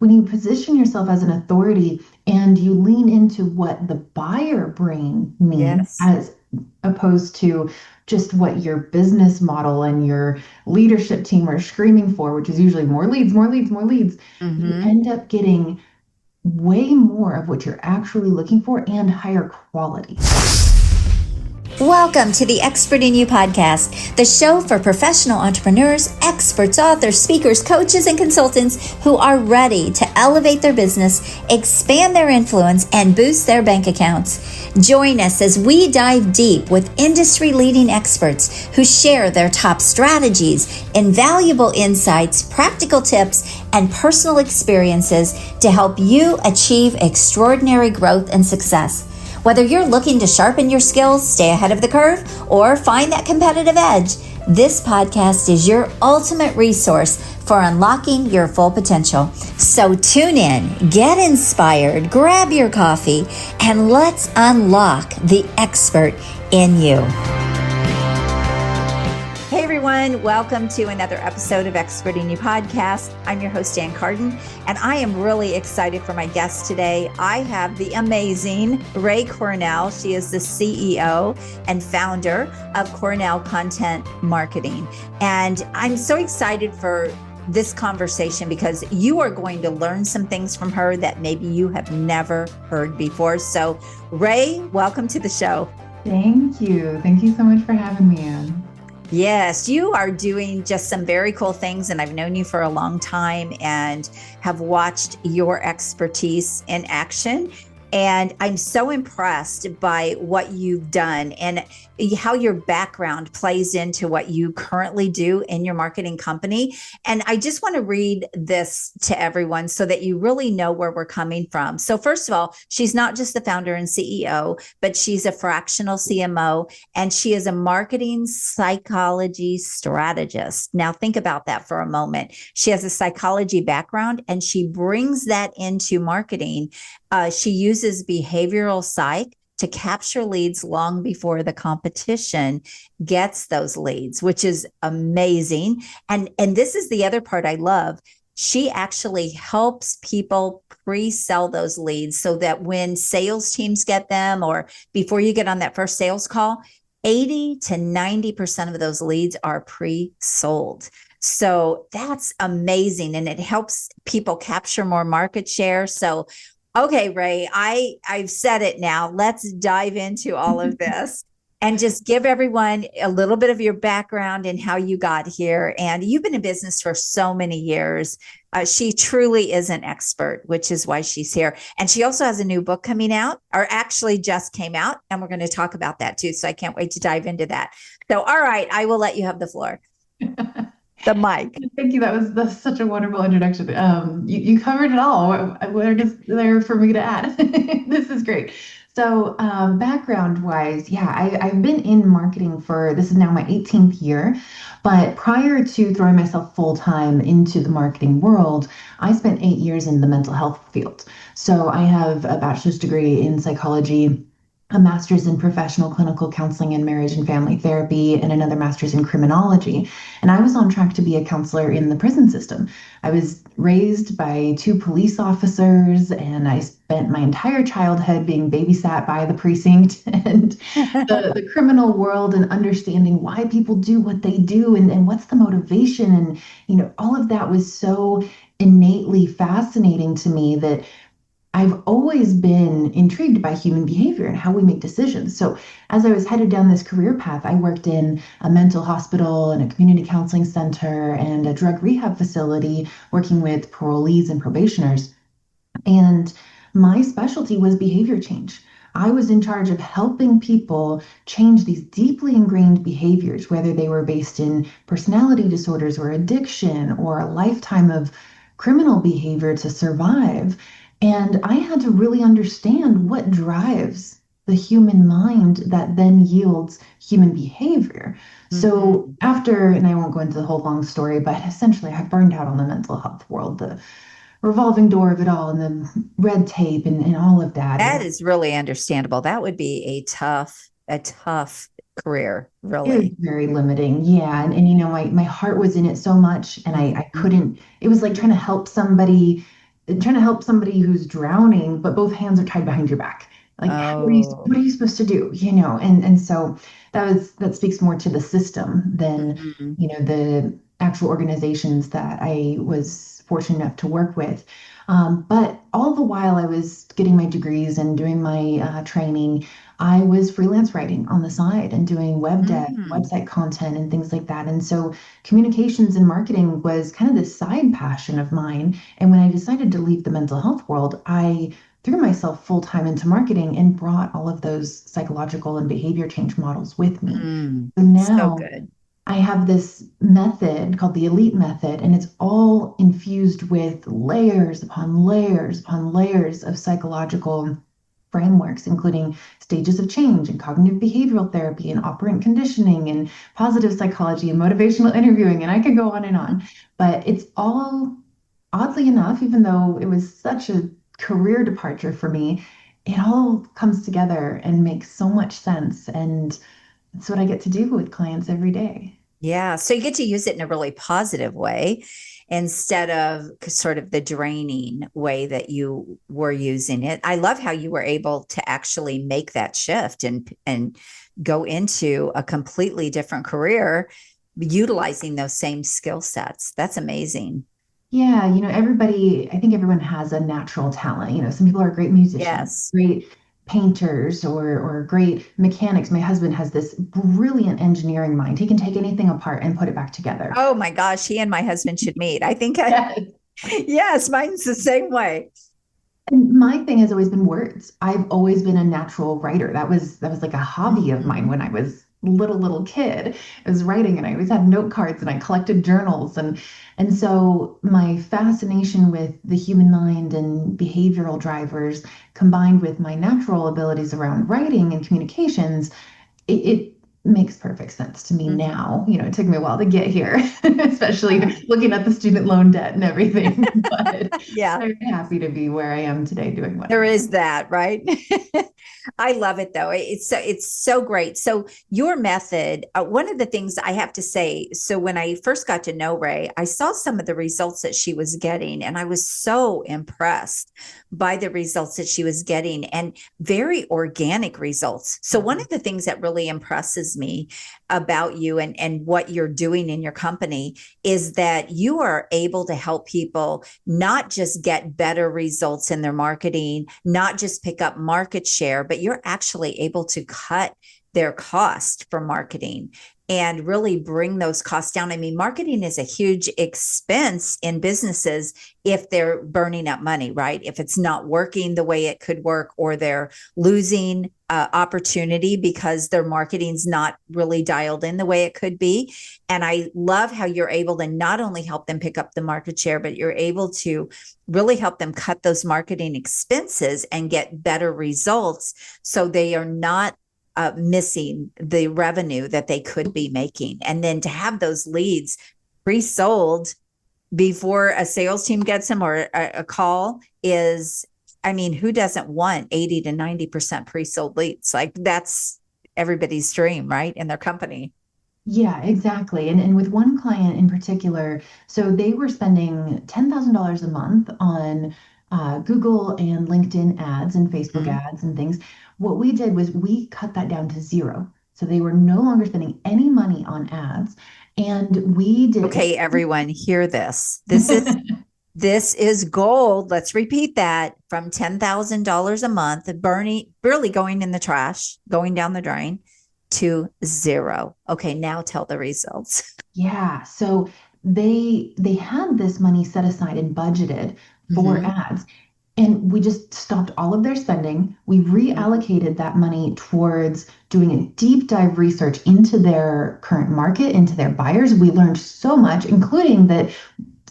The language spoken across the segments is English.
when you position yourself as an authority and you lean into what the buyer brain needs Yes. as opposed to just what your business model and your leadership team are screaming for, which is usually more leads, more leads, more leads, you Mm-hmm. end up getting way more of what you're actually looking for and higher quality. Welcome to the Expert in You podcast, the show for professional entrepreneurs, experts, authors, speakers, coaches, and consultants who are ready to elevate their business, expand their influence, and boost their bank accounts. Join us as we dive deep with industry-leading experts who share their top strategies, invaluable insights, practical tips, and personal experiences to help you achieve extraordinary growth and success. Whether you're looking to sharpen your skills, stay ahead of the curve, or find that competitive edge, this podcast is your ultimate resource for unlocking your full potential. So tune in, get inspired, grab your coffee, and let's unlock the expert in you. Hey everyone, welcome to another episode of Expert in You podcast. I'm your host, Ann Carden, and I am really excited for my guest today. I have the amazing Rai Cornell. She is the CEO and founder of Cornell Content Marketing. And I'm so excited for this conversation because you are going to learn some things from her that maybe you have never heard before. So Rai, welcome to the show. Thank you. Thank you so much for having me, Ann. Yes, you are doing just some very cool things, and I've known you for a long time and have watched your expertise in action. And I'm so impressed by what you've done and how your background plays into what you currently do in your marketing company. And I just want to read this to everyone so that you really know where we're coming from. So first of all, she's not just the founder and CEO, but she's a fractional CMO, and she is a marketing psychology strategist. Now think about that for a moment. She has a psychology background and she brings that into marketing. She uses behavioral psych to capture leads long before the competition gets those leads, which is amazing. And this is the other part I love. She actually helps people pre-sell those leads so that when sales teams get them or before you get on that first sales call, 80 to 90% of those leads are pre-sold. So that's amazing. And it helps people capture more market share. So okay, Rai, I've said it now. Let's dive into all of this and just give everyone a little bit of your background and how you got here. And you've been in business for so many years. She truly is an expert, which is why she's here. And she also has a new book coming out, or actually just came out. And we're going to talk about that too. So I can't wait to dive into that. So, all right, I will let you have the floor. The mic. Thank you. That's such a wonderful introduction. You covered it all. What is there for me to add? This is great. So, background wise, yeah, I've been in marketing for this is now my 18th year. But prior to throwing myself full time into the marketing world, I spent 8 years in the mental health field. So, I have a bachelor's degree in psychology, a master's in professional clinical counseling and marriage and family therapy, and another master's in criminology. And I was on track to be a counselor in the prison system. I was raised by two police officers, and I spent my entire childhood being babysat by the precinct and the criminal world and understanding why people do what they do and what's the motivation. And, all of that was so innately fascinating to me that I've always been intrigued by human behavior and how we make decisions. So, as I was headed down this career path, I worked in a mental hospital and a community counseling center and a drug rehab facility working with parolees and probationers. And my specialty was behavior change. I was in charge of helping people change these deeply ingrained behaviors, whether they were based in personality disorders or addiction or a lifetime of criminal behavior to survive. And I had to really understand what drives the human mind that then yields human behavior. So after, and I won't go into the whole long story, but essentially I burned out on the mental health world, the revolving door of it all and the red tape and all of that. That is really understandable. That would be a tough career, It was really. very limiting. Yeah. And my heart was in it so much and I couldn't, it was like trying to help somebody trying to help somebody who's drowning, but both hands are tied behind your back. Like, Oh. what are you supposed to do? And so that speaks more to the system than, Mhm. the actual organizations that I was fortunate enough to work with. But all the while I was getting my degrees and doing my training, I was freelance writing on the side and doing web dev, Mm. website content, and things like that. And so communications and marketing was kind of this side passion of mine. And when I decided to leave the mental health world, I threw myself full time into marketing and brought all of those psychological and behavior change models with me. Mm. So So now good. I have this method called the elite method, and it's all infused with layers upon layers upon layers of psychological frameworks, including stages of change and cognitive behavioral therapy and operant conditioning and positive psychology and motivational interviewing. And I could go on and on, but it's all, oddly enough, even though it was such a career departure for me, it all comes together and makes so much sense. And it's what I get to do with clients every day. Yeah. So you get to use it in a really positive way instead of sort of the draining way that you were using it. I love how you were able to actually make that shift and go into a completely different career utilizing those same skill sets. That's amazing. Yeah, everybody, I think everyone has a natural talent. Some people are great musicians, Yes. great painters, or great mechanics. My husband has this brilliant engineering mind. He can take anything apart and put it back together. Oh my gosh, he and my husband should meet. I think Yes. yes, mine's the same way. And my thing has always been words. I've always been a natural writer. That was like a hobby of mine Mhm. when I was little kid. I was writing and I always had note cards and I collected journals and so my fascination with the human mind and behavioral drivers combined with my natural abilities around writing and communications, it makes perfect sense to me Mhm. now. It took me a while to get here, especially looking at the student loan debt and everything, but Yeah. very happy to be where I am today doing what I There love. is that, right? I love it though. It's so great. So your method, one of the things I have to say, so when I first got to know Ray, I saw some of the results that she was getting, and I was so impressed by the results that she was getting and very organic results. So one Mhm. of the things that really impresses me about you and what you're doing in your company is that you are able to help people not just get better results in their marketing, not just pick up market share, but you're actually able to cut their cost for marketing and really bring those costs down. I mean, marketing is a huge expense in businesses if they're burning up money, right? If it's not working the way it could work, or they're losing opportunity because their marketing's not really dialed in the way it could be. And I love how you're able to not only help them pick up the market share, but you're able to really help them cut those marketing expenses and get better results so they are not missing the revenue that they could be making. And then to have those leads pre-sold before a sales team gets them, or a call is, I mean, who doesn't want 80 to 90% pre-sold leads? Like that's everybody's dream, right? In their company. Yeah, exactly. And with one client in particular, so they were spending $10,000 a month on Google and LinkedIn ads and Facebook Mm-hmm. ads and things. What we did was we cut that down to zero. So they were no longer spending any money on ads. And we did Okay, everyone, hear this. This is gold. Let's repeat that, from $10,000 a month, burning, barely going in the trash, going down the drain, to zero. Okay, now tell the results. Yeah, so they had this money set aside and budgeted for Mm-hmm. ads. And we just stopped all of their spending. We reallocated that money towards doing a deep dive research into their current market, into their buyers. We learned so much, including that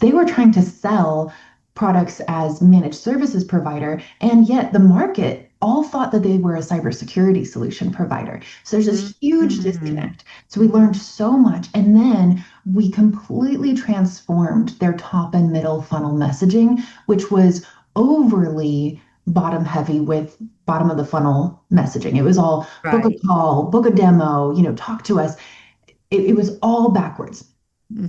they were trying to sell products as managed services provider, and yet the market all thought that they were a cybersecurity solution provider. So there's this huge Mm-hmm. disconnect. So we learned so much, and then we completely transformed their top and middle funnel messaging, which was overly bottom heavy with bottom of the funnel messaging. It was all book a Right. call, book a demo, talk to us. It was all backwards.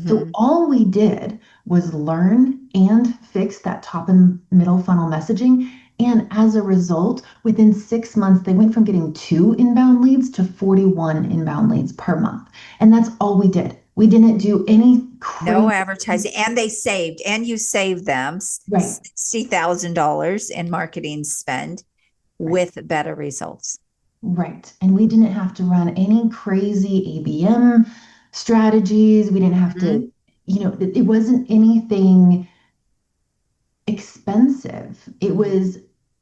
So Hmm. all we did was learn and fix that top and middle funnel messaging. And as a result, within 6 months, they went from getting 2 inbound leads to 41 inbound leads per month. And that's all we did. We didn't do any No crazy. advertising. And they saved, and you saved them Right, $60,000 in marketing spend right, with better results. right. And we didn't have to run any crazy ABM strategies. We didn't have to, Mhm. it wasn't anything expensive. It Mhm. was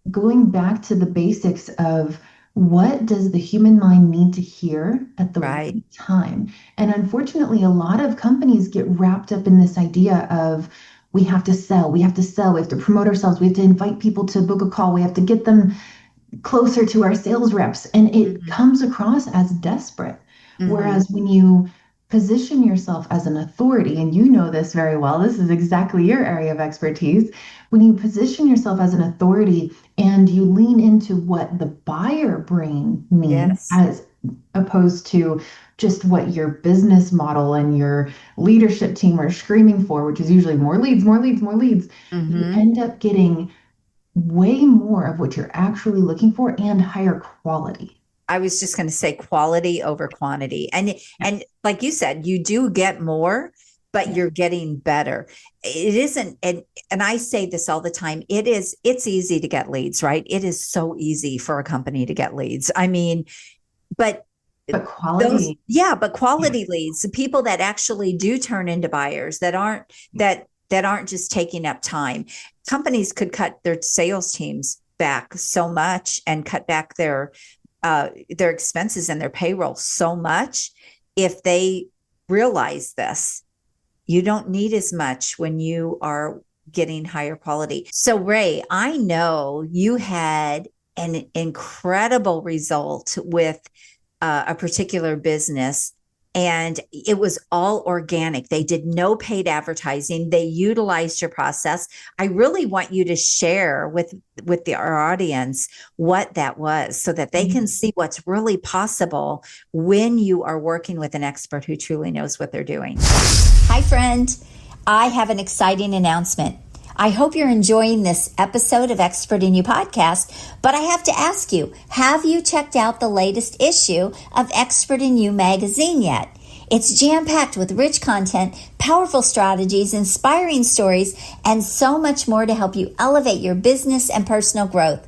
going back to the basics of what does the human mind need to hear at the Right. right time. And unfortunately, a lot of companies get wrapped up in this idea of we have to sell, we have to sell, we have to promote ourselves, we have to invite people to book a call, we have to get them closer to our sales reps, and it Mhm. comes across as desperate. Mhm. Whereas when you position yourself as an authority, and you know this very well, this is exactly your area of expertise. When you position yourself as an authority and you lean into what the buyer brain needs Yes. as opposed to just what your business model and your leadership team are screaming for, which is usually more leads, more leads, more leads, you Hmm. end up getting way more of what you're actually looking for and higher quality. I was just going to say quality over quantity. And Yes. like you said, you do get more, but Yes. you're getting better. It isn't, and I say this all the time, it's easy to get leads, right? It is so easy for a company to get leads. I mean, but But those, quality, yeah, but yeah. quality leads, the people that actually do turn into buyers, that aren't just taking up time. Companies could cut their sales teams back so much and cut back their expenses and their payroll so much if they realize this. You don't need as much when you are getting higher quality. So, Ray, I know you had an incredible result with a particular business, and it was all organic. They did no paid advertising. They utilized your process. I really want you to share our audience what that was, so that they can see what's really possible when you are working with an expert who truly knows what they're doing. Hi, friend. I have an exciting announcement. I hope you're enjoying this episode of Expert in You podcast, but I have to ask you, have you checked out the latest issue of Expert in You magazine yet? It's jam-packed with rich content, powerful strategies, inspiring stories, and so much more to help you elevate your business and personal growth.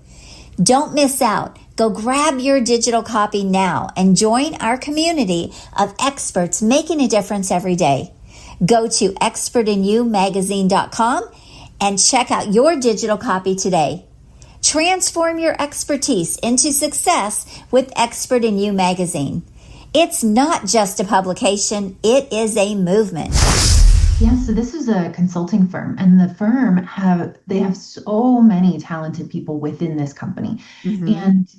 Don't miss out. Go grab your digital copy now and join our community of experts making a difference every day. Go to expertinyoumagazine.com and check out your digital copy today. Transform your expertise into success with Expert in You magazine. It's not just a publication, it is a movement. Yeah, so this is a consulting firm, and the firm have so many talented people within this company. Mm-hmm. And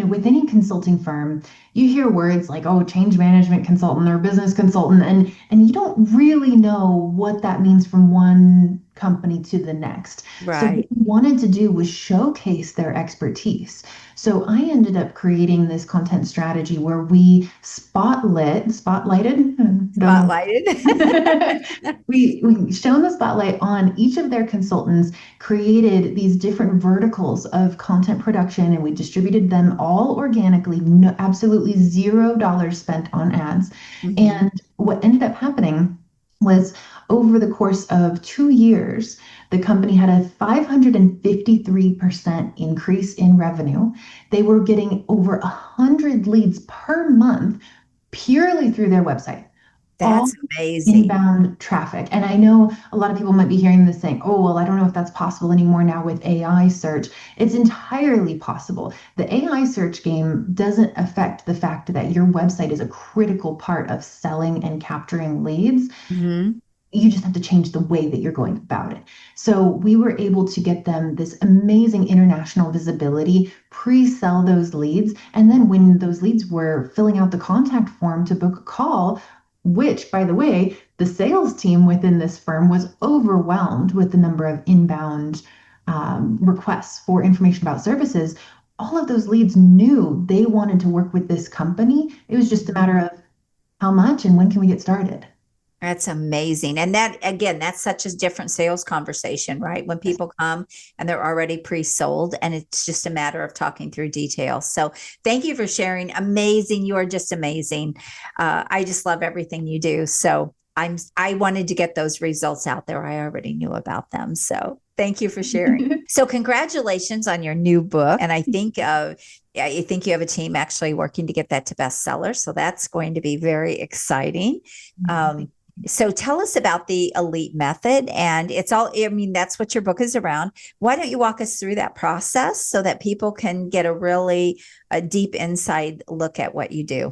with any consulting firm, you hear words like, oh, change management consultant or business consultant, and you don't really know what that means from one company to the next. So what Right. we wanted to do was showcase their expertise. So I ended up creating this content strategy where we spotlighted, don't know. Spotlighted. We shone the spotlight on each of their consultants, created these different verticals of content production, and we distributed them all organically, no, absolutely $0 spent on ads. Mm-hmm. And what ended up happening was over the course of 2 years, the company had a 553% increase in revenue. They were getting over 100 leads per month purely through their website, all That's amazing. inbound traffic. And I know a lot of people might be hearing this saying, oh, well, I don't know if that's possible anymore now with AI search. It's entirely possible. The AI search game doesn't affect the fact that your website is a critical part of selling and capturing leads. Mm-hmm. You just have to change the way that you're going about it. So we were able to get them this amazing international visibility, pre-sell those leads, and then when those leads were filling out the contact form to book a call, which, by the way, the sales team within this firm was overwhelmed with the number of inbound requests for information about services. All of those leads knew they wanted to work with this company. It was just a matter of how much and when can we get started. That's amazing. And that, again, that's such a different sales conversation, right? When people come and they're already pre-sold and it's just a matter of talking through details. So thank you for sharing. Amazing. You are just amazing. I just love everything you do. So I wanted to get those results out there. I already knew about them. So thank you for sharing. So congratulations on your new book. And I think you have a team actually working to get that to bestseller. So that's going to be very exciting. So tell us about the elite method, and it's all, I mean, that's what your book is around. Why don't you walk us through that process so that people can get a deep inside look at what you do?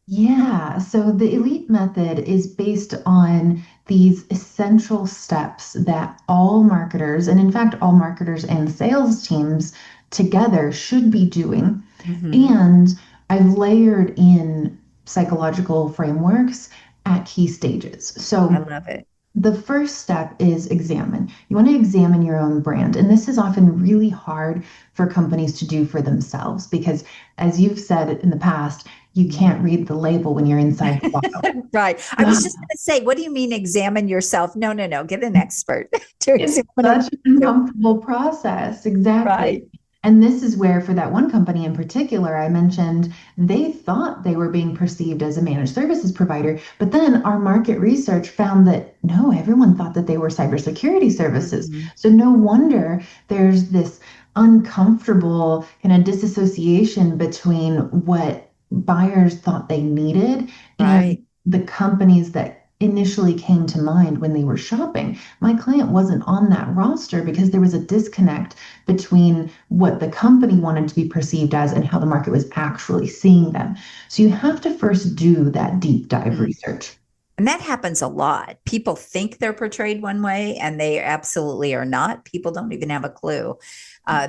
Yeah, so the elite method is based on these essential steps that all marketers, and in fact, all marketers and sales teams together should be doing. Mm-hmm. And I've layered in psychological frameworks at key stages. I So love it. the first step is examine. You want to examine your own brand. And this is often really hard for companies to do for themselves because, as you've said in the past, you can't read the label when you're inside the bottle. Right. I was just going to say, what do you mean examine yourself? No, no, no. Get an expert to It's examine such an you. uncomfortable process. Exactly. Right. And this is where, for that one company in particular, I mentioned they thought they were being perceived as a managed services provider. But then our market research found that no, everyone thought that they were cybersecurity services. Mm-hmm. So no wonder there's this uncomfortable kind of disassociation between what buyers thought they needed and Right. the companies that initially came to mind when they were shopping. My client wasn't on that roster because there was a disconnect between what the company wanted to be perceived as and how the market was actually seeing them. So you have to first do that deep dive Mm. research. And that happens a lot. People think they're portrayed one way and they absolutely are not. People don't even have a clue.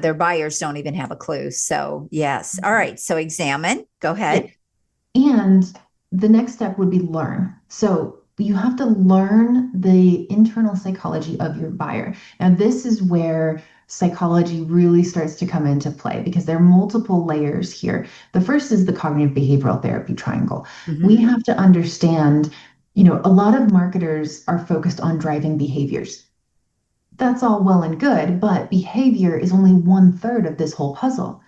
Their buyers don't even have a clue. So, yes. All right. So, examine. Go Yeah. ahead. And the next step would be learn. So you have to learn the internal psychology of your buyer. Now, this is where psychology really starts to come into play because there are multiple layers here. The first is the cognitive behavioral therapy triangle. We Mm-hmm. have to understand, a lot of marketers are focused on driving behaviors. That's all well and good, but behavior is only one third of this whole puzzle.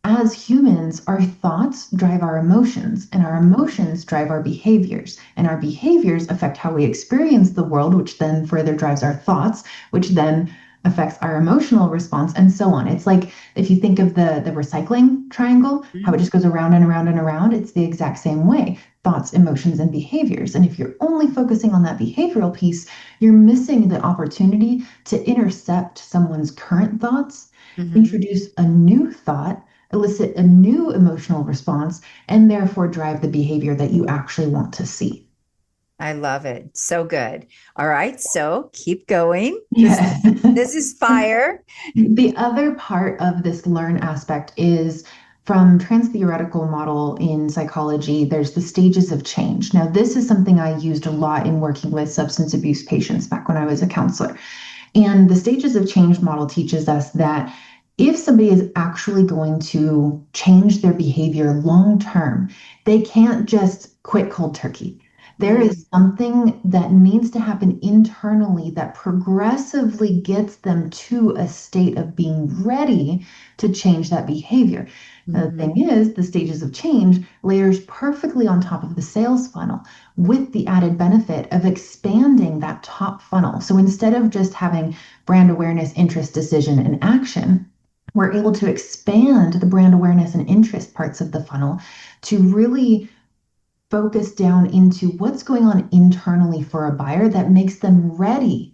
As humans, our thoughts drive our emotions, and our emotions drive our behaviors, and our behaviors affect how we experience the world, which then further drives our thoughts, which then affects our emotional response, and so on. It's like if you think of the recycling triangle, how it just goes around and around and around, it's the exact same way. Thoughts, emotions, and behaviors. And if you're only focusing on that behavioral piece, you're missing the opportunity to intercept someone's current thoughts, Mm-hmm. introduce a new thought, elicit a new emotional response, and therefore drive the behavior that you actually want to see. I love it. So good. All right. So, keep going. Yeah. This is fire. The other part of this learn aspect is from trans-theoretical model in psychology, there's the stages of change. Now, this is something I used a lot in working with substance abuse patients back when I was a counselor. And the stages of change model teaches us that if somebody is actually going to change their behavior long term, they can't just quit cold turkey. There Mm, is something that needs to happen internally that progressively gets them to a state of being ready to change that behavior. Now, the thing mhm. is, the stages of change layers perfectly on top of the sales funnel with the added benefit of expanding that top funnel. So instead of just having brand awareness, interest, decision, and action, we're able to expand the brand awareness and interest parts of the funnel to really focus down into what's going on internally for a buyer that makes them ready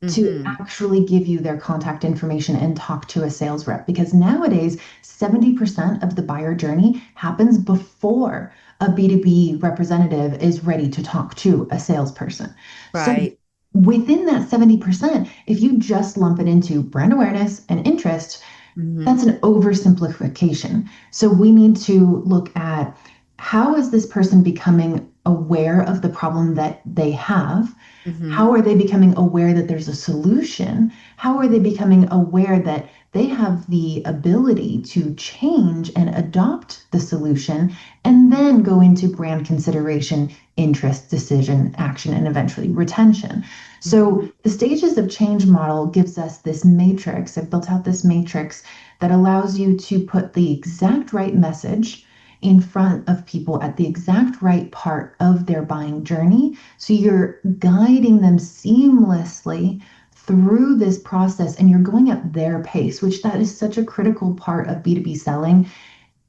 to Mhm. actually give you their contact information and talk to a sales rep. Because nowadays, 70% of the buyer journey happens before a B2B representative is ready to talk to a salesperson. So Right. within that 70%, if you just lump it into brand awareness and interest, Mhm. that's an oversimplification. So we need to look at how is this person becoming aware of the problem that they have? Mhm. How are they becoming aware that there's a solution? How are they becoming aware that they have the ability to change and adopt the solution and then go into brand consideration, interest, decision, action, and eventually retention. So the stages of change model gives us this matrix. I've built out this matrix that allows you to put the exact right message in front of people at the exact right part of their buying journey. So you're guiding them seamlessly through this process and you're going at their pace, which that is such a critical part of B2B selling.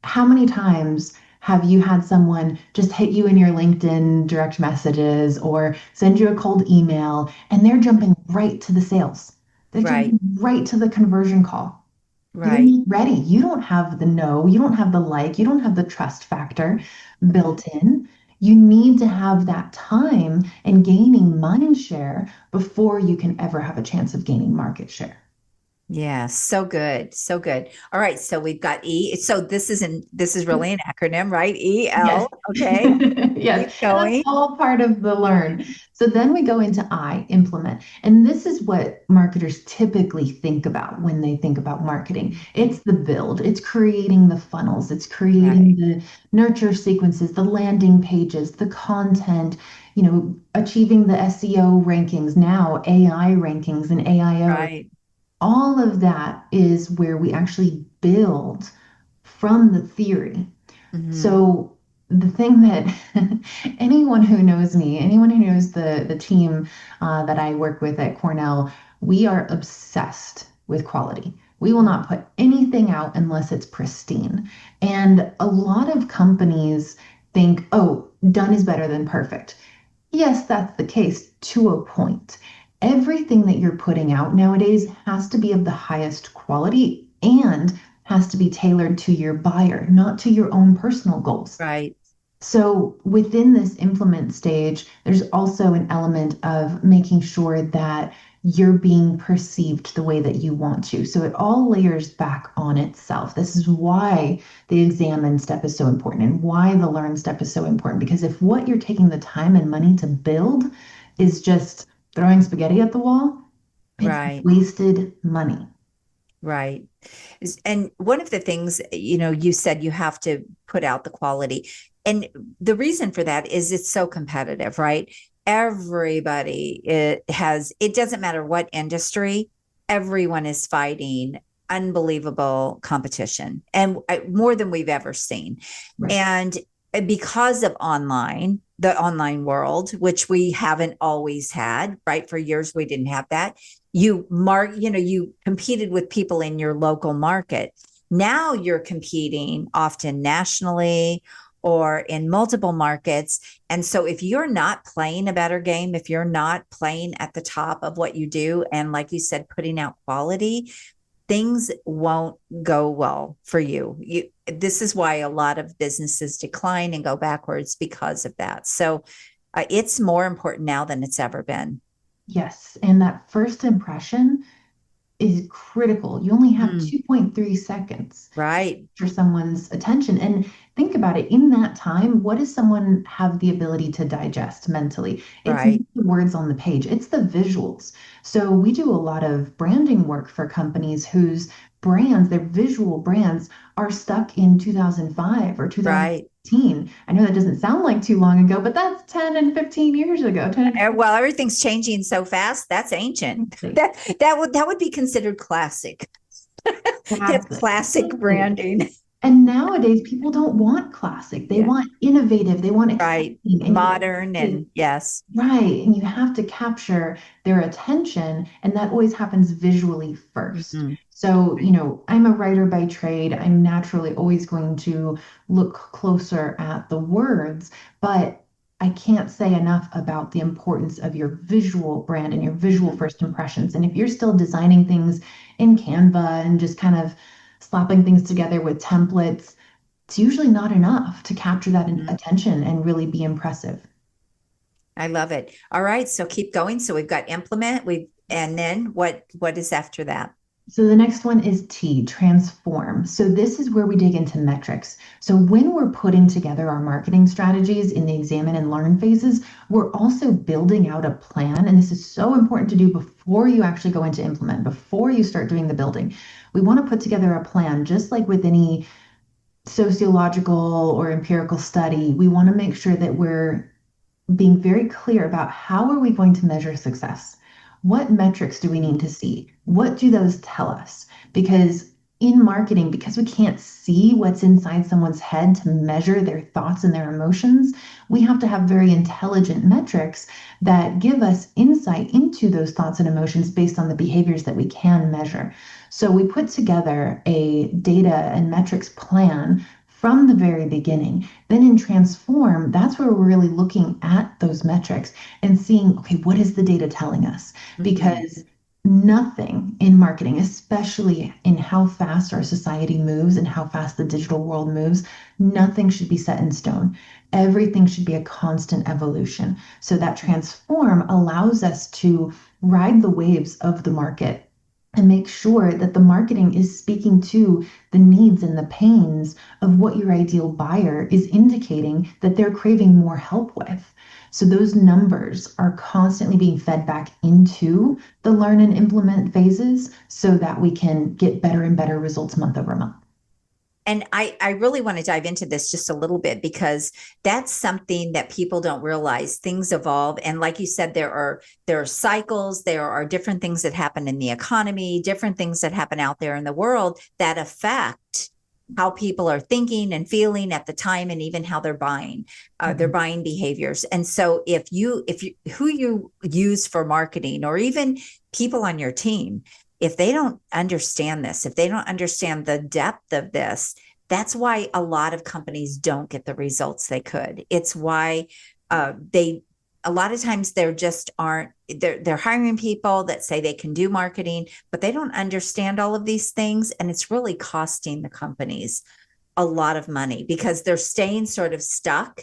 How many times have you had someone just hit you in your LinkedIn direct messages or send you a cold email and they're jumping right to the sales? They're Right. jumping right to the conversion call. You're Right. not ready. You don't have the no, you don't have the like, you don't have the trust factor Mhm. built in. You need to have that time and gaining mind share before you can ever have a chance of gaining market share. Yeah, so good. So good. All right. So we've got E. So this is really an acronym, right? Yes. EL. Okay. Yes. Keep And that's going. all part of the learn. So then we go into I, implement. And this is what marketers typically think about when they think about marketing. Mhm. It's the build, it's creating the funnels, it's creating Right. the nurture sequences, the landing pages, the content, achieving the SEO rankings, now AI rankings and AIO. Right. All of that is where we actually build from the theory. Hmm. So the thing that anyone who knows me, anyone who knows the team that I work with at Cornell, we are obsessed with quality. We will not put anything out unless it's pristine. And a lot of companies think, oh, done is better than perfect. Yes, that's the case to a point. Everything that you're putting out nowadays has to be of the highest quality and has to be tailored to your buyer, not to your own personal goals. Right. So within this implement stage, there's also an element of making sure that you're being perceived the way that you want to. So it all layers back on itself. This is why the examine step is so important and why the learn step is so important. Because if what you're taking the time and money to build is just throwing spaghetti at the wall, it's Right. wasted money. Right. And one of the things, you said you have to put out the quality. And the reason for that is it's so competitive, right? Everybody it doesn't matter what industry, everyone is fighting unbelievable competition and more than we've ever seen. Right. And because of the online world, which we haven't always had, right? For years, we didn't have that. You competed with people in your local market. Now you're competing often nationally or in multiple markets. And so if you're not playing a better game, if you're not playing at the top of what you do, and like you said, putting out quality, things won't go well for you. This is why a lot of businesses decline and go backwards because of that. So it's more important now than it's ever been. Yes. And that first impression is critical. You only have Mm, 2.3 seconds right, for someone's attention. And think about it, in that time, what does someone have the ability to digest mentally? It's not right, the words on the page, it's the visuals. So we do a lot of branding work for companies whose brands, their visual brands, are stuck in 2005 or right. 2015. I know that doesn't sound like too long ago, but that's 10 and 15 years ago. 10 and Well, everything's changing so fast. That's ancient. 15. That would be considered classic. That's Exactly. classic branding. And nowadays, people don't want classic. They Yeah, want innovative. They want right. exciting. And you Modern and yes. right, and you have to capture their attention, and that always happens visually first. Mhm. So, I'm a writer by trade. I'm naturally always going to look closer at the words, but I can't say enough about the importance of your visual brand and your visual first impressions. And if you're still designing things in Canva and just kind of slapping things together with templates, it's usually not enough to capture that Mhm. attention and really be impressive. I love it. All right, so keep going. So we've got implement. And then what is after that? So the next one is T, transform. So this is where we dig into metrics. So when we're putting together our marketing strategies in the examine and learn phases, we're also building out a plan. And this is so important to do before you actually go into implement, before you start doing the building. We want to put together a plan, just like with any sociological or empirical study. We want to make sure that we're being very clear about how are we going to measure success? What metrics do we need to see? What do those tell us? Because in marketing, because we can't see what's inside someone's head to measure their thoughts and their emotions, we have to have very intelligent metrics that give us insight into those thoughts and emotions based on the behaviors that we can measure. So we put together a data and metrics plan from the very beginning. Then in transform, that's where we're really looking at those metrics and seeing, okay, what is the data telling us? Because nothing in marketing, especially in how fast our society moves and how fast the digital world moves, nothing should be set in stone. Everything should be a constant evolution. So that transform allows us to ride the waves of the market and make sure that the marketing is speaking to the needs and the pains of what your ideal buyer is indicating that they're craving more help with. So those numbers are constantly being fed back into the learn and implement phases so that we can get better and better results month over month. And I really want to dive into this just a little bit because that's something that people don't realize. Things evolve. And like you said, there are cycles, there are different things that happen in the economy, different things that happen out there in the world that affect how people are thinking and feeling at the time, and even how they're buying their buying behaviors. And so if you who you use for marketing, or even people on your team, if they don't understand this, if they don't understand the depth of this, that's why a lot of companies don't get the results they could. It's why a lot of times they're hiring people that say they can do marketing, but they don't understand all of these things. And it's really costing the companies a lot of money because they're staying sort of stuck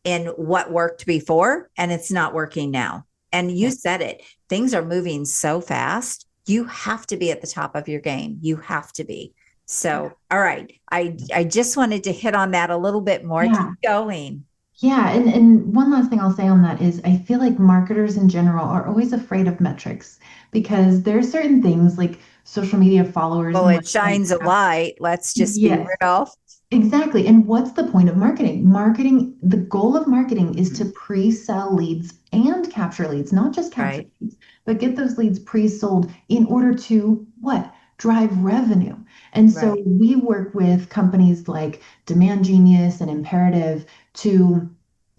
in what worked before and it's not working now. And you said it, things are moving so fast. You have to be at the top of your game. You have to be. So, all right. I just wanted to hit on that a little bit more. Yeah. Keep going. Yeah, and one last thing I'll say on that is I feel like marketers in general are always afraid of metrics because there are certain things like social media followers Well, and it websites shines a have. light. Let's just be Yes, real. exactly. And what's the point of marketing? Marketing, the goal of marketing is to pre-sell leads and capture leads, not just capture Right. leads, but get those leads pre-sold in order to what? Drive revenue. And so Right. we work with companies like Demand Genius and Imperative to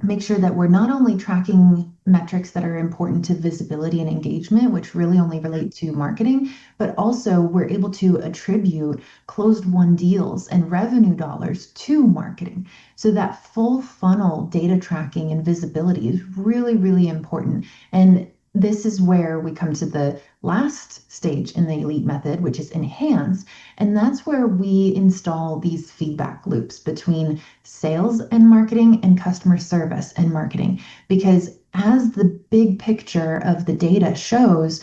make sure that we're not only tracking metrics that are important to visibility and engagement, which really only relate to marketing, but also we're able to attribute closed won deals and revenue dollars to marketing. So that full funnel data tracking and visibility is really, really important. And this is where we come to the last stage in the elite method, which is enhance. And that's where we install these feedback loops between sales and marketing and customer service and marketing. Because as the big picture of the data shows,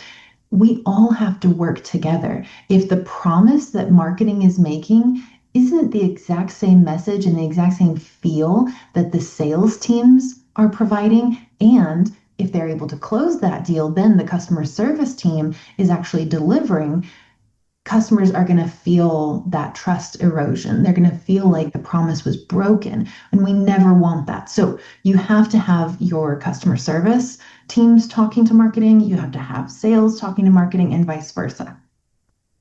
we all have to work together. If the promise that marketing is making isn't the exact same message and the exact same feel that the sales teams are providing, and if they're able to close that deal, then the customer service team is actually delivering, customers are going to feel that trust erosion. They're going to feel like the promise was broken, and we never want that. So you have to have your customer service teams talking to marketing, you have to have sales talking to marketing, and vice versa.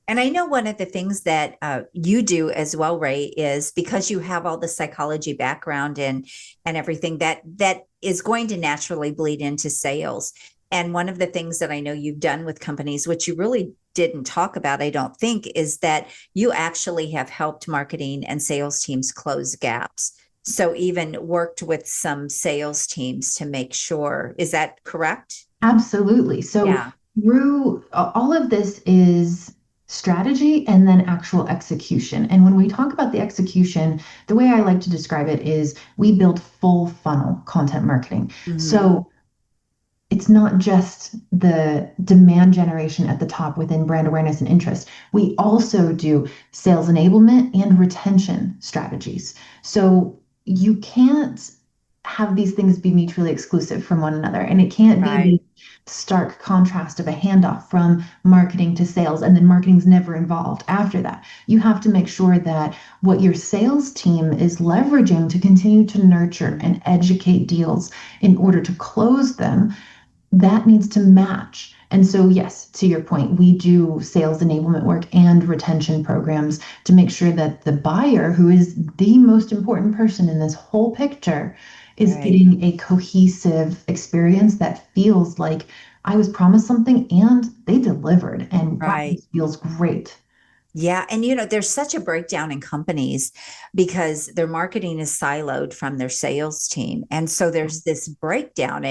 And I know one of the things that you do as well, Ray, is because you have all the psychology background and everything that is going to naturally bleed into sales. And one of the things that I know you've done with companies, which you really didn't talk about, I don't think, is that you actually have helped marketing and sales teams close gaps. So even worked with some sales teams to make sure, is that correct? Absolutely. So Yeah. through all of this is strategy and then actual execution. And when we talk about the execution, the way I like to describe it is we build full funnel content marketing. Mm-hmm. So it's not just the demand generation at the top within brand awareness and interest. We also do sales enablement and retention strategies. So you can't have these things be mutually exclusive from one another. And it can't be Right. the stark contrast of a handoff from marketing to sales, and then marketing's never involved after that. You have to make sure that what your sales team is leveraging to continue to nurture and educate deals in order to close them, that needs to match. And so, yes, to your point, we do sales enablement work and retention programs to make sure that the buyer, who is the most important person in this whole picture, is Right. getting a cohesive experience that feels like I was promised something and they delivered. And wow, Right. this feels great. Yeah. And, there's such a breakdown in companies because their marketing is siloed from their sales team. And so there's this breakdown,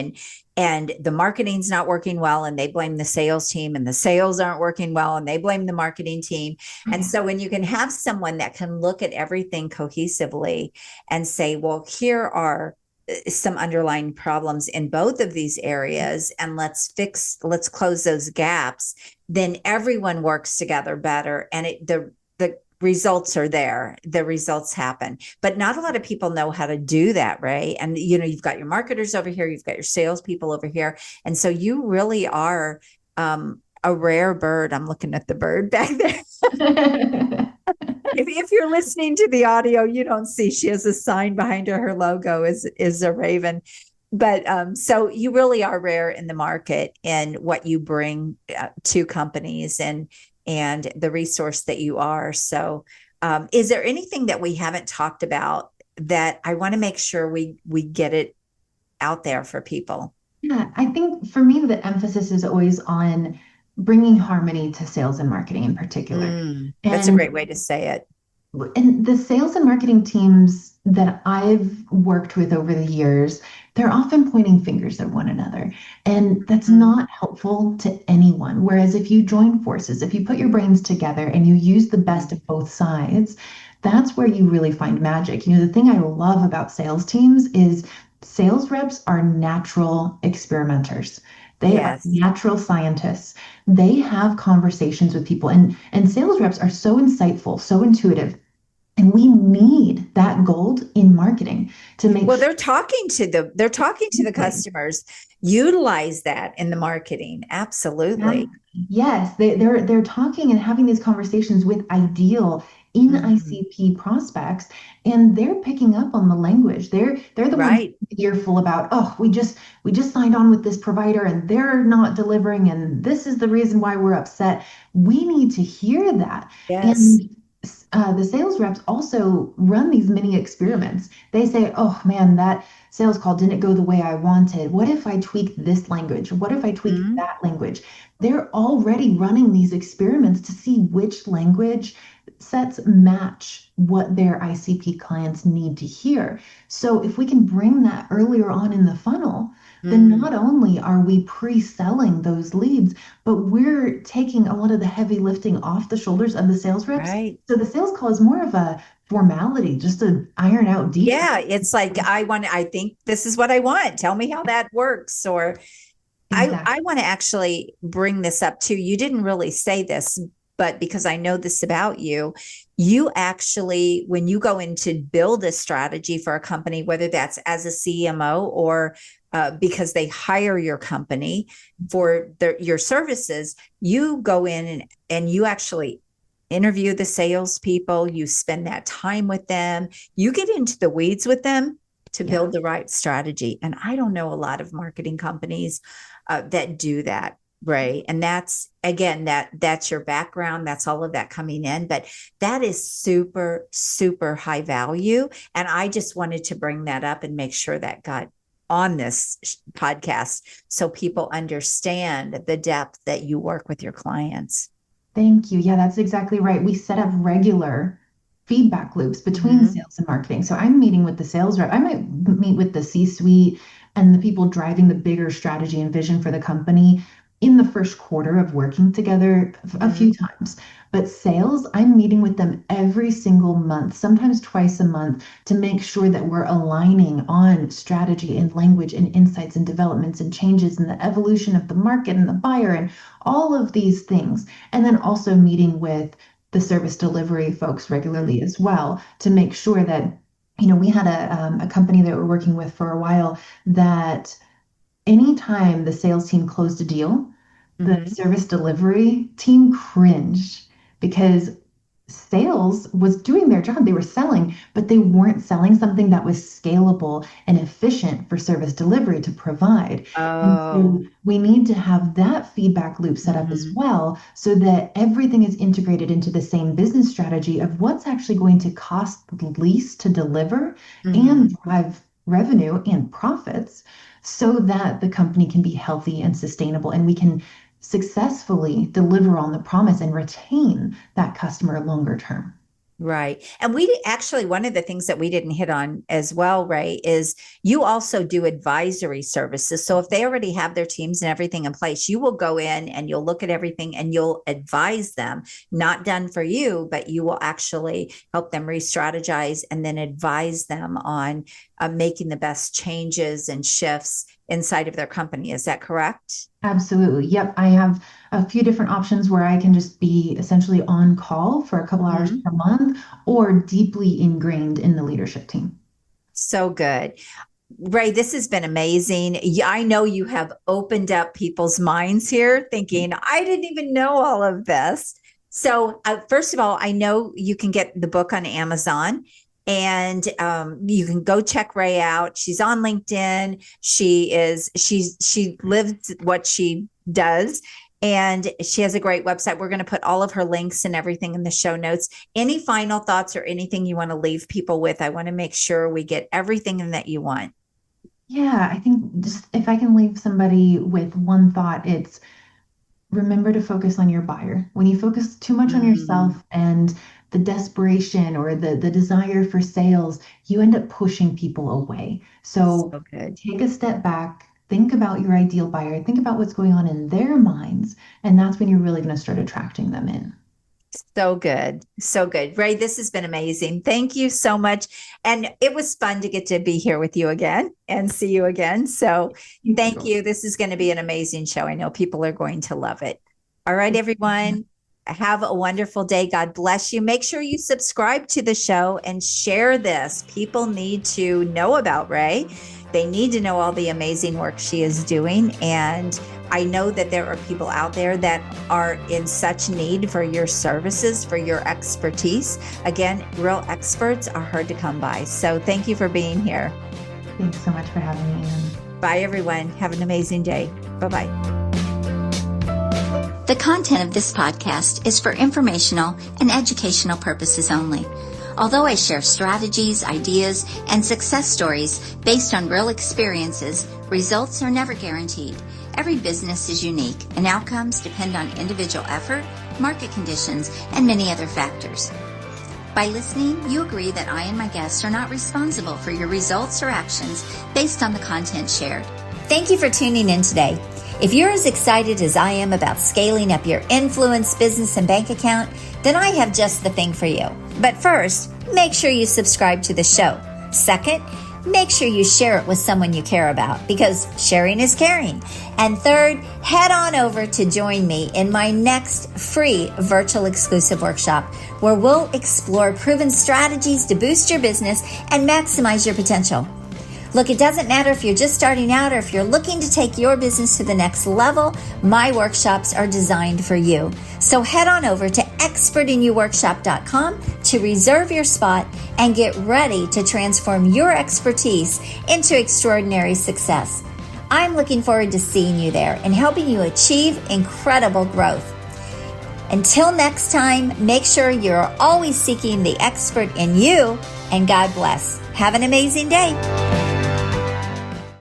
and the marketing's not working well and they blame the sales team, and the sales aren't working well and they blame the marketing team. And so when you can have someone that can look at everything cohesively and say, well, here are some underlying problems in both of these areas, and let's close those gaps, then everyone works together better, and the results are there, the results happen. But not a lot of people know how to do that, right? And you've got your marketers over here, you've got your salespeople over here, and so you really are a rare bird. I'm looking at the bird back there. If you're listening to the audio, you don't see, she has a sign behind her. Her logo is a raven. But so you really are rare in the market in what you bring to companies, and the resource that you are. So is there anything that we haven't talked about that I want to make sure we get it out there for people? Yeah, I think for me, the emphasis is always on bringing harmony to sales and marketing in particular. That's a great And way to say it. and the sales and marketing teams that I've worked with over the years, they're often pointing fingers at one another. And that's Mm, not helpful to anyone. Whereas if you join forces, if you put your brains together and you use the best mm. of both sides, that's where you really find magic. The thing I love about sales teams is sales reps are natural experimenters. They are Yes. natural scientists. They have conversations with people, and sales reps are so insightful, so intuitive, and we need that gold in marketing to make Well, sure. they're talking to the customers. Utilize that in the marketing. Yeah. Absolutely. Yes, they're talking and having these conversations with ideal in Mhm. ICP prospects, and they're picking up on the language. They're the ones Right. earful about, oh, we just signed on with this provider and they're not delivering, and this is the reason why we're upset. We need to hear that. Yes. And the sales reps also run these mini experiments. They say, oh man, that sales call didn't go the way I wanted. What if I tweak this language? What if I tweak Mhm. that language? They're already running these experiments to see which language sets match what their ICP clients need to hear. So if we can bring that earlier on in the funnel, then Mm. not only are we pre-selling those leads, but we're taking a lot of the heavy lifting off the shoulders of the sales reps. Right. So the sales call is more of a formality, just to iron out details. Yeah. It's like, I think this is what I want. Tell me how that works. Or I Exactly. want to actually bring this up too. You didn't really say this, but because I know this about you, you actually, when you go in to build a strategy for a company, whether that's as a CMO or because they hire your company for your services, you go in and you actually interview the salespeople, you spend that time with them, you get into the weeds with them to Yeah. build the right strategy. And I don't know a lot of marketing companies that do that, right? And that's, again, that's your background, that's all of that coming in, but that is super super high value, and I just wanted to bring that up and make sure that got on this podcast so people understand the depth that you work with your clients. Thank you. Yeah, that's exactly right. We set up regular feedback loops between Mm-hmm. sales and marketing. So I'm meeting with the sales rep. I might meet with the C-suite and the people driving the bigger strategy and vision for the company in the first quarter of working together a few times. But sales, I'm meeting with them every single month, sometimes twice a month, to make sure that we're aligning on strategy and language and insights and developments and changes in the evolution of the market and the buyer and all of these things. And then also meeting with the service delivery folks regularly as well to make sure that, we had a company that we're working with for a while that anytime the sales team closed a deal, the service delivery team cringed because sales was doing their job. They were selling, but they weren't selling something that was scalable and efficient for service delivery to provide. And so we need to have that feedback loop set up as well so that everything is integrated into the same business strategy of what's actually going to cost least to deliver and drive revenue and profits so that the company can be healthy and sustainable and we can successfully deliver on the promise and retain that customer longer term. Right. And one of the things that we didn't hit on as well, Ray, is you also do advisory services. So if they already have their teams and everything in place, you will go in and you'll look at everything and you'll advise them, not done for you, but you will actually help them re-strategize and then advise them on making the best changes and shifts inside of their company. Is that correct? Absolutely. Yep. I have a few different options where I can just be essentially on call for a couple hours per month or deeply ingrained in the leadership team. So good. Ray, this has been amazing. I know you have opened up people's minds here thinking, I didn't even know all of this. So first of all, I know you can get the book on Amazon. And you can go check Ray out. She's on LinkedIn. She lives what she does. And she has a great website. We're going to put all of her links and everything in the show notes. Any final thoughts or anything you want to leave people with? I want to make sure we get everything in that you want. Yeah, I think just if I can leave somebody with one thought, it's remember to focus on your buyer. When you focus too much on yourself and the desperation or the desire for sales, you end up pushing people away. So take a step back, think about your ideal buyer, think about what's going on in their minds, and that's when you're really going to start attracting them in. So good. So good. Ray, this has been amazing. Thank you so much. And it was fun to get to be here with you again and see you again. So thank you. This is going to be an amazing show. I know people are going to love it. All right, everyone. Have a wonderful day. God bless you. Make sure you subscribe to the show and share this. People need to know about Ray. They need to know all the amazing work she is doing. And I know that there are people out there that are in such need for your services, for your expertise. Again, real experts are hard to come by. So thank you for being here. Thanks so much for having me, Ann. Bye, everyone. Have an amazing day. Bye-bye. The content of this podcast is for informational and educational purposes only. Although I share strategies, ideas, and success stories based on real experiences, results are never guaranteed. Every business is unique, and outcomes depend on individual effort, market conditions, and many other factors. By listening, you agree that I and my guests are not responsible for your results or actions based on the content shared. Thank you for tuning in today. If you're as excited as I am about scaling up your influence, business, and bank account, then I have just the thing for you. But first, make sure you subscribe to the show. Second, make sure you share it with someone you care about because sharing is caring. And third, head on over to join me in my next free virtual exclusive workshop where we'll explore proven strategies to boost your business and maximize your potential. Look, it doesn't matter if you're just starting out or if you're looking to take your business to the next level, my workshops are designed for you. So head on over to expertinyouworkshop.com to reserve your spot and get ready to transform your expertise into extraordinary success. I'm looking forward to seeing you there and helping you achieve incredible growth. Until next time, make sure you're always seeking the expert in you, and God bless. Have an amazing day.